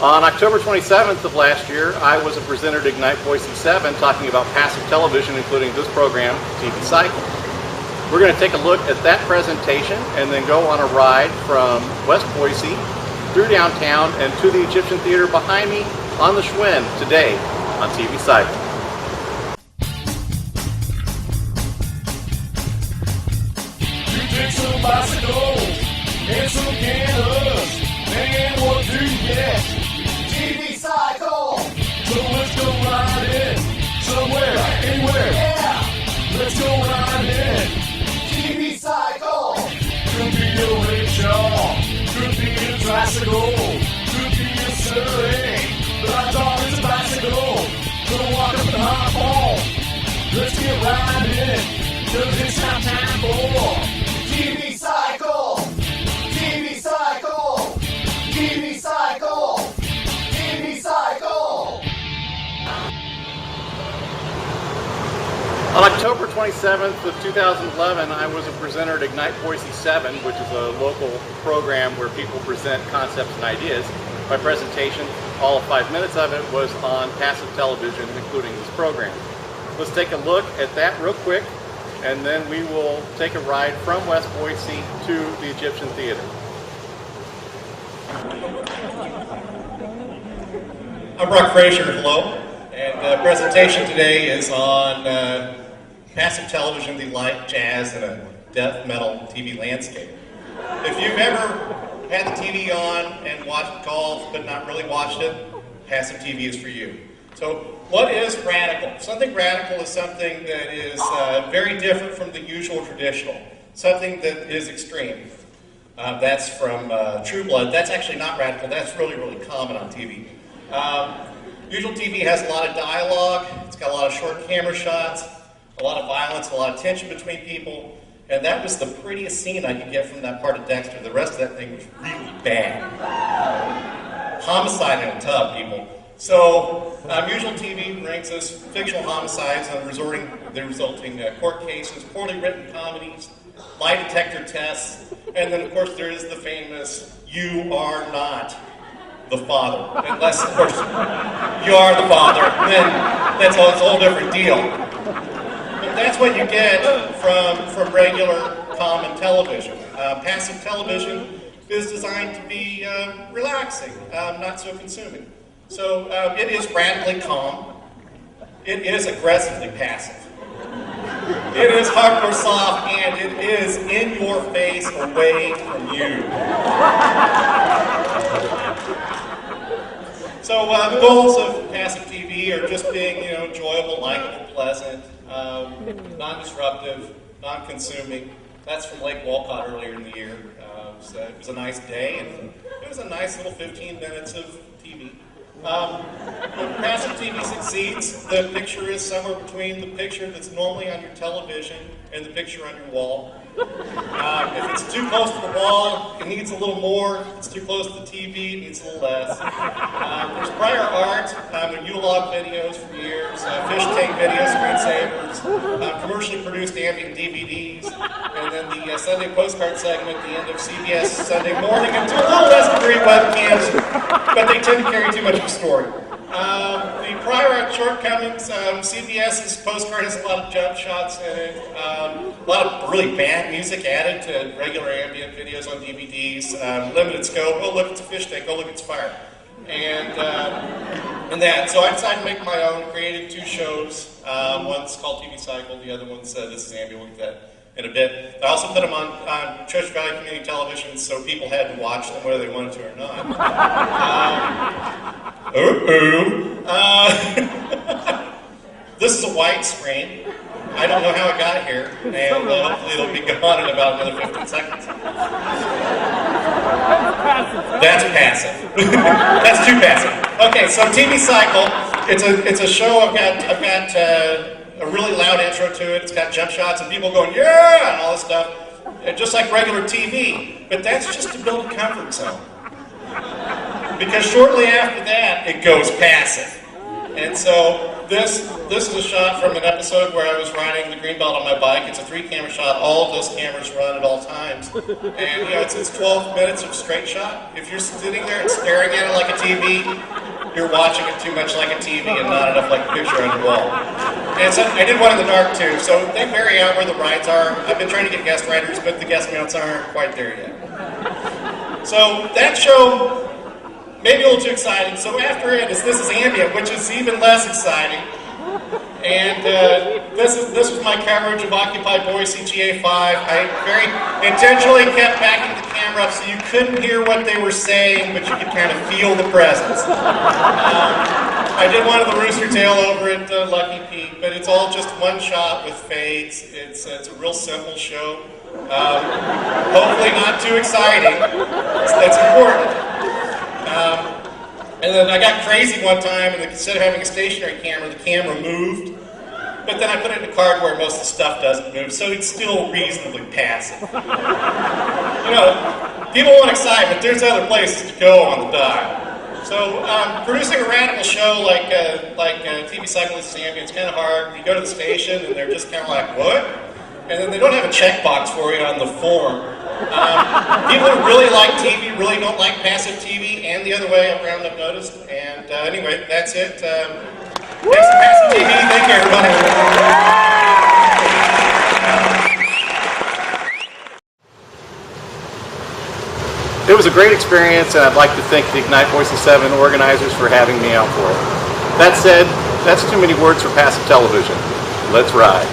On October 27th of last year, I was a presenter at Ignite Boise 7 talking about passive television, including this program, TV Cycle. We're going to take a look at that presentation and then go on a ride from West Boise through downtown and to the Egyptian Theater behind me on the Schwinn today on TV Cycle. You take some bicycles and some candles, and what do you get? TV Cycle! So let's go riding somewhere, anywhere. Yeah! Let's go riding. TV Cycle! Could be a rickshaw, could be a tricycle, could be a surrey. But I thought it's a bicycle. Gonna walk up and hop on. Let's get riding, 'cause it's not time for TV Cycle! TV Cycle! TV Cycle! TV Cycle! On October 27th of 2011, I was a presenter at Ignite Boise 7, which is a local program where people present concepts and ideas. My presentation, all of 5 minutes of it, was on passive television, including this program. Let's take a look at that real quick, and then we will take a ride from West Boise to the Egyptian Theater. I'm Brock Frazier, hello, and the presentation today is on passive television, the light, jazz, and a death metal TV landscape. If you've ever had the TV on and watched golf but not really watched it, passive TV is for you. So what is radical? Something radical is something that is very different from the usual traditional, something that is extreme. That's from True Blood. That's actually not radical. That's really, really common on TV. Usual TV has a lot of dialogue. It's got a lot of short camera shots, a lot of violence, a lot of tension between people. And that was the prettiest scene I could get from that part of Dexter. The rest of that thing was really bad. Homicide in a tub, people. So, usual TV brings us fictional homicides and the resulting court cases, poorly written comedies, lie detector tests, and then, of course, there is the famous, "You are not the father." Unless, of course, you are the father, then that's a whole different deal. But that's what you get from regular, common television. Passive television is designed to be relaxing, not so consuming. So it is radically calm. It is aggressively passive. It is hardcore soft, and it is in your face, away from you. So the goals of passive TV are just being, enjoyable, likable, pleasant, non-disruptive, non-consuming. That's from Lake Walcott earlier in the year. So it was a nice day, and it was a nice little 15 minutes of TV. When passive TV succeeds, the picture is somewhere between the picture that's normally on your television and the picture on your wall. If it's too close to the wall, it needs a little more. If it's too close to the TV, it needs a little less. There's prior art. There are Ulog videos for years, fish tank videos, screensavers, commercially produced ambient DVDs, and then the Sunday postcard segment at the end of CBS Sunday morning, and to a little less degree webcams, but they tend to carry too much of a story. The prior art shortcomings, CBS's postcard has a lot of jump shots in it, a lot of really bad music added to regular ambient videos on DVDs, limited scope. Oh, look, it's a fish tank. Oh, look, it's fire. And that. So I decided to make my own, created 2 shows. One's called TV Cycle, the other one's This is Ambient. We'll get that in a bit. I also put them on Treasure Valley Community Television so people had to watch them whether they wanted to or not. This is a white screen. I don't know how it got here, and hopefully it'll be gone in about another 15 seconds. That's passive. That's too passive. Okay, so TV Cycle. It's a show. I've got a really loud intro to it. It's got jump shots and people going yeah and all this stuff, just like regular TV. But that's just to build a comfort zone. Because shortly after that, it goes passive. And so this is a shot from an episode where I was riding the Greenbelt on my bike. It's a 3-camera shot. All of those cameras run at all times. And it's 12 minutes of straight shot. If you're sitting there and staring at it like a TV, you're watching it too much like a TV and not enough like a picture on your wall. And so I did one in the dark too, so they vary out where the rides are. I've been trying to get guest writers, but the guest mounts aren't quite there yet. So that show maybe a little too exciting. So after it is This Is Ambient, which is even less exciting. And this was my coverage of Occupy Boise GA5. I very intentionally kept backing the camera up so you couldn't hear what they were saying, but you could kind of feel the presence. I did one of the Rooster Tail over at Lucky Peak, but it's all just one shot with fades. It's a real simple show. Hopefully not too exciting. That's important. And then I got crazy one time, and instead of having a stationary camera, the camera moved. But then I put it in a card where most of the stuff doesn't move, so it's still reasonably passive. You know, people want excitement. There's other places to go on the dial. So producing a radical show like TV Cyclist Ambient is kind of hard. You go to the station, and they're just kind of like, what? And then they don't have a checkbox for you on the form. People who really like TV really don't like passive TV, and the other way around I've noticed. And anyway, that's it. Thanks to passive TV. Thank you, everybody. It was a great experience, and I'd like to thank the Ignite Boise 7 organizers for having me out for it. That said, that's too many words for passive television. Let's ride.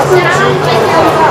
Welcome to